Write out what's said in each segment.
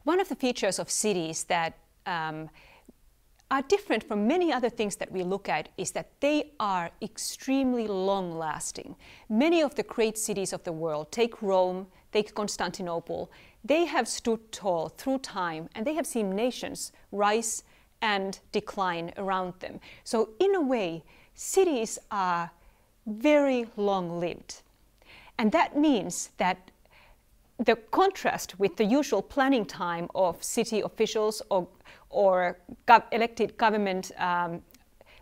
One of the features of cities that are different from many other things that we look at is that they are extremely long-lasting. Many of the great cities of the world, take Rome, take Constantinople, they have stood tall through time and they have seen nations rise and decline around them. So in a way, cities are very long-lived. And that means that the contrast with the usual planning time of city officials or elected government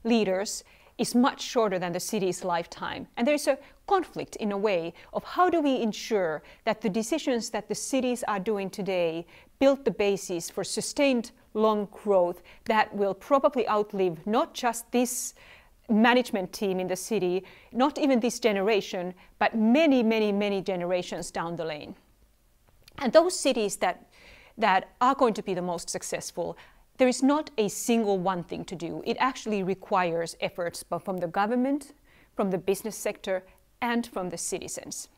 leaders is much shorter than the city's lifetime. And there is a conflict in a way of how do we ensure that the decisions that the cities are doing today build the basis for sustained long growth that will probably outlive not just this management team in the city, not even this generation, but many, many, many generations down the lane. And those cities that are going to be the most successful, there is not a single one thing to do. It actually requires efforts from the government, from the business sector, and from the citizens.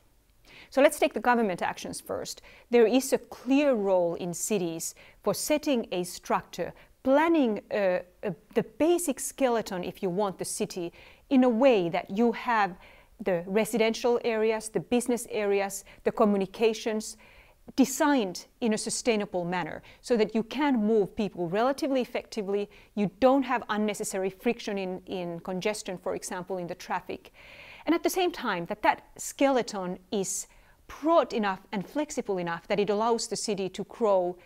So let's take the government actions first. There is a clear role in cities for setting a structure, planning the basic skeleton, if you want, the city in a way that you have the residential areas, the business areas, the communications, designed in a sustainable manner so that you can move people relatively effectively. You don't have unnecessary friction in congestion, for example, in the traffic. And at the same time, that skeleton is broad enough and flexible enough that it allows the city to grow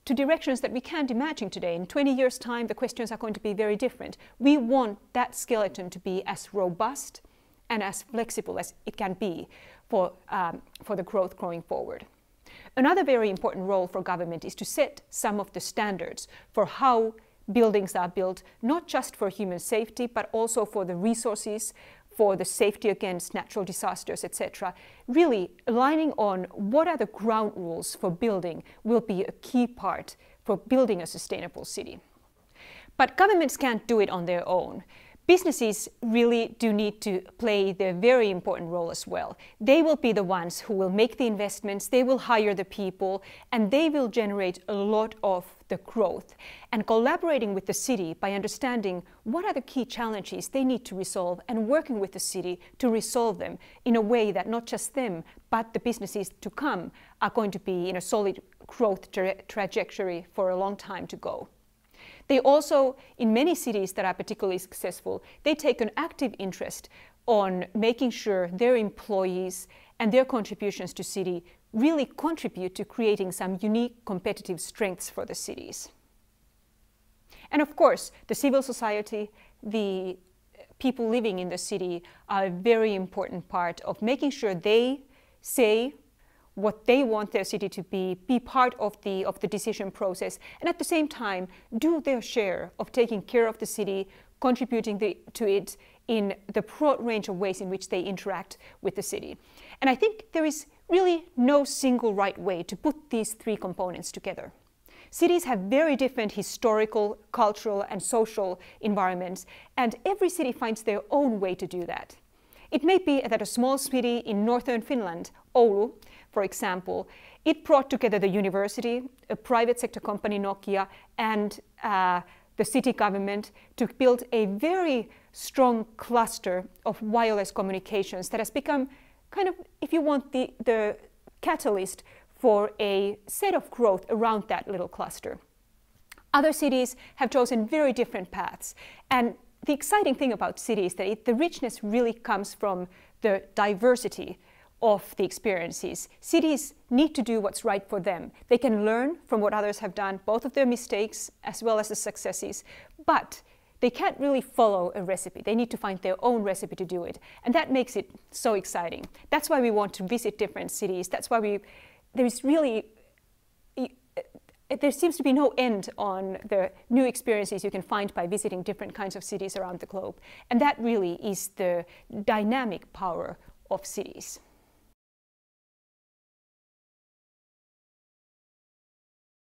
to directions that we can't imagine today. In 20 years' time, the questions are going to be very different. We want that skeleton to be as robust and as flexible as it can be for the growth going forward. Another very important role for government is to set some of the standards for how buildings are built, not just for human safety, but also for the resources, for the safety against natural disasters, etc. Really aligning on what are the ground rules for building will be a key part for building a sustainable city. But governments can't do it on their own. Businesses really do need to play their very important role as well. They will be the ones who will make the investments, they will hire the people, and they will generate a lot of the growth. And collaborating with the city by understanding what are the key challenges they need to resolve and working with the city to resolve them in a way that not just them, but the businesses to come are going to be in a solid growth trajectory for a long time to go. They also, in many cities that are particularly successful, they take an active interest on making sure their employees and their contributions to city really contribute to creating some unique competitive strengths for the cities. And of course, the civil society, the people living in the city are a very important part of making sure they say what they want their city to be part of the decision process, and at the same time do their share of taking care of the city, contributing to it in the broad range of ways in which they interact with the city. And I think there is really no single right way to put these three components together. Cities have very different historical, cultural, and social environments, and every city finds their own way to do that. It may be that a small city in northern Finland, Oulu, for example, it brought together the university, a private sector company, Nokia, and the city government to build a very strong cluster of wireless communications that has become kind of, if you want, the catalyst for a set of growth around that little cluster. Other cities have chosen very different paths. And the exciting thing about cities is that the richness really comes from the diversity of the experiences. Cities need to do what's right for them. They can learn from what others have done, both of their mistakes as well as the successes, but they can't really follow a recipe. They need to find their own recipe to do it. And that makes it so exciting. That's why we want to visit different cities. That's why there seems to be no end on the new experiences you can find by visiting different kinds of cities around the globe. And that really is the dynamic power of cities.